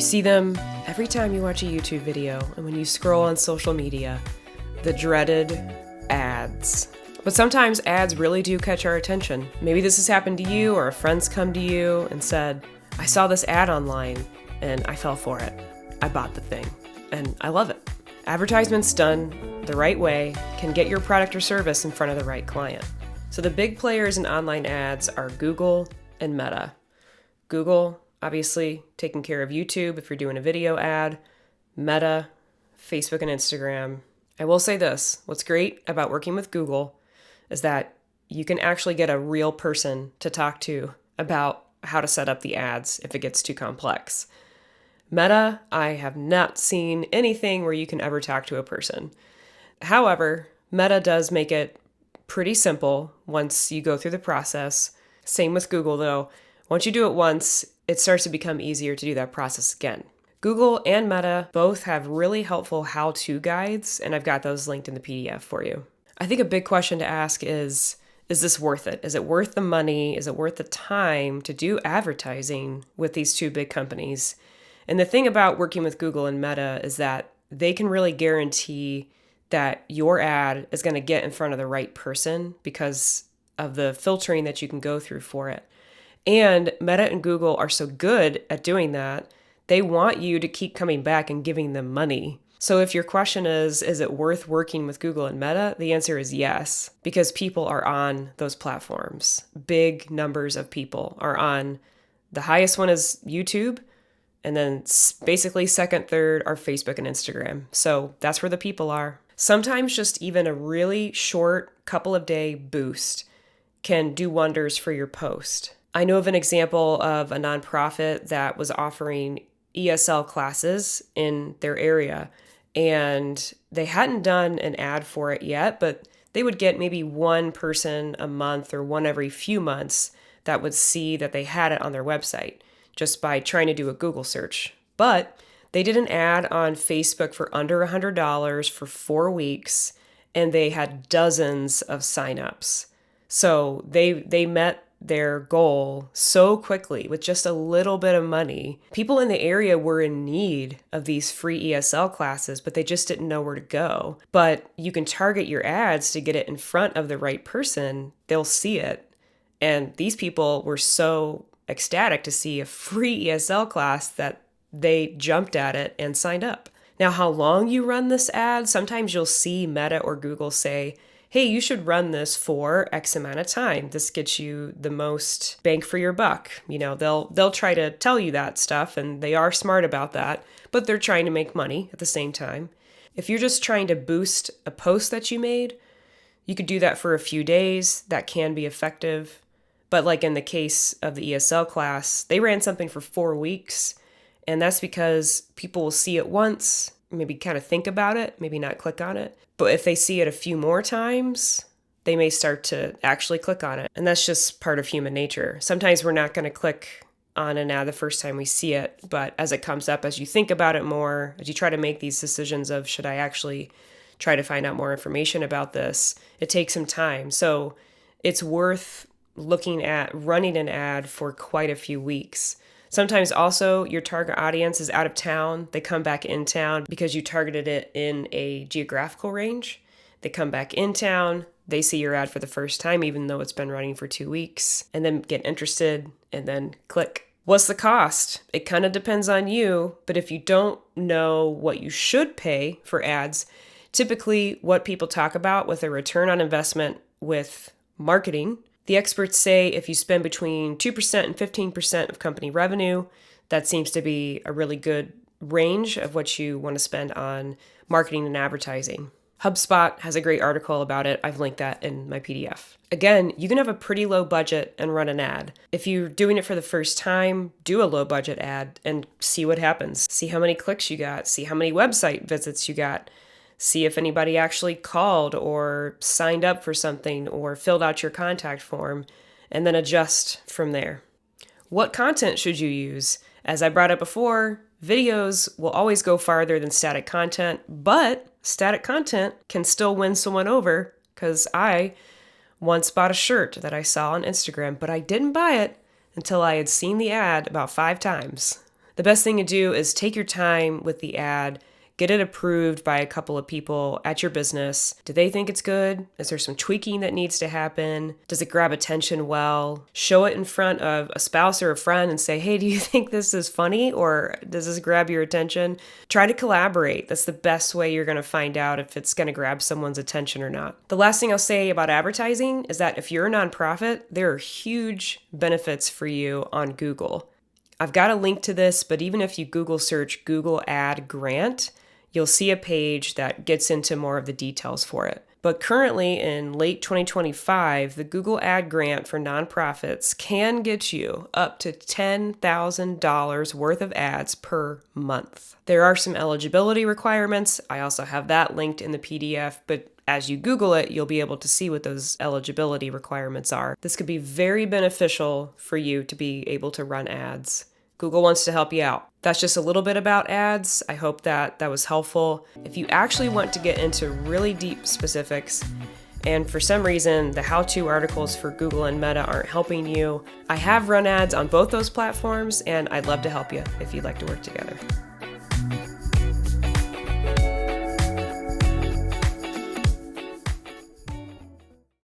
see them every time you watch a YouTube video and when you scroll on social media, the dreaded ads. But sometimes ads really do catch our attention. Maybe this has happened to you, or a friend's come to you and said, I saw this ad online and I fell for it. I bought the thing and I love it. Advertisements done the right way can get your product or service in front of the right client. So the big players in online ads are Google and Meta. Google, obviously, taking care of YouTube if you're doing a video ad. Meta, Facebook and Instagram. I will say this, what's great about working with Google is that you can actually get a real person to talk to about how to set up the ads if it gets too complex. Meta, I have not seen anything where you can ever talk to a person. However, Meta does make it pretty simple once you go through the process. Same with Google though. Once you do it once, it starts to become easier to do that process again. Google and Meta both have really helpful how-to guides, and I've got those linked in the PDF for you. I think a big question to ask is this worth it? Is it worth the money? Is it worth the time to do advertising with these two big companies? And the thing about working with Google and Meta is that they can really guarantee that your ad is going to get in front of the right person because of the filtering that you can go through for it. And Meta and Google are so good at doing that, they want you to keep coming back and giving them money. So if your question is it worth working with Google and Meta? The answer is yes, because people are on those platforms. Big numbers of people are on. The highest one is YouTube, and then basically second, third are Facebook and Instagram. So that's where the people are. Sometimes just even a really short couple of day boost can do wonders for your post. I know of an example of a nonprofit that was offering ESL classes in their area, and they hadn't done an ad for it yet, but they would get maybe one person a month or one every few months that would see that they had it on their website just by trying to do a Google search. But they did an ad on Facebook for under $100 for 4 weeks, and they had dozens of signups. So they met their goal so quickly with just a little bit of money. People in the area were in need of these free ESL classes, but they just didn't know where to go. But you can target your ads to get it in front of the right person. They'll see it. And these people were so ecstatic to see a free ESL class that they jumped at it and signed up. Now, how long you run this ad, sometimes you'll see Meta or Google say, hey, you should run this for X amount of time. This gets you the most bang for your buck. You know, they'll try to tell you that stuff, and they are smart about that, but they're trying to make money at the same time. If you're just trying to boost a post that you made, you could do that for a few days. That can be effective. But like in the case of the ESL class, they ran something for 4 weeks, and that's because people will see it once, maybe kind of think about it, maybe not click on it. But if they see it a few more times, they may start to actually click on it. And that's just part of human nature. Sometimes we're not going to click on an ad the first time we see it, but as it comes up, as you think about it more, as you try to make these decisions of should I actually try to find out more information about this, it takes some time. So it's worth looking at running an ad for quite a few weeks. Sometimes also your target audience is out of town. They come back in town because you targeted it in a geographical range. They come back in town. They see your ad for the first time, even though it's been running for 2 weeks, and then get interested and then click. What's the cost? It kind of depends on you, but if you don't know what you should pay for ads, typically what people talk about with a return on investment with marketing, the experts say if you spend between 2% and 15% of company revenue, that seems to be a really good range of what you want to spend on marketing and advertising. HubSpot has a great article about it. I've linked that in my PDF. Again, you can have a pretty low budget and run an ad. If you're doing it for the first time, do a low budget ad and see what happens. See how many clicks you got. See how many website visits you got. See if anybody actually called or signed up for something or filled out your contact form, and then adjust from there. What content should you use? As I brought up before, videos will always go farther than static content, but static content can still win someone over, because I once bought a shirt that I saw on Instagram, but I didn't buy it until I had seen the ad about 5 times. The best thing to do is take your time with the ad, get it approved by a couple of people at your business. Do they think it's good? Is there some tweaking that needs to happen? Does it grab attention well? Show it in front of a spouse or a friend and say, hey, do you think this is funny, or does this grab your attention? Try to collaborate. That's the best way you're going to find out if it's going to grab someone's attention or not. The last thing I'll say about advertising is that if you're a nonprofit, there are huge benefits for you on Google. I've got a link to this, but even if you Google search Google Ad Grant, you'll see a page that gets into more of the details for it. But currently in late 2025, the Google Ad Grant for nonprofits can get you up to $10,000 worth of ads per month. There are some eligibility requirements. I also have that linked in the PDF, but as you Google it, you'll be able to see what those eligibility requirements are. This could be very beneficial for you to be able to run ads. Google wants to help you out. That's just a little bit about ads. I hope that was helpful. If you actually want to get into really deep specifics, and for some reason the how-to articles for Google and Meta aren't helping you, I have run ads on both those platforms, and I'd love to help you if you'd like to work together.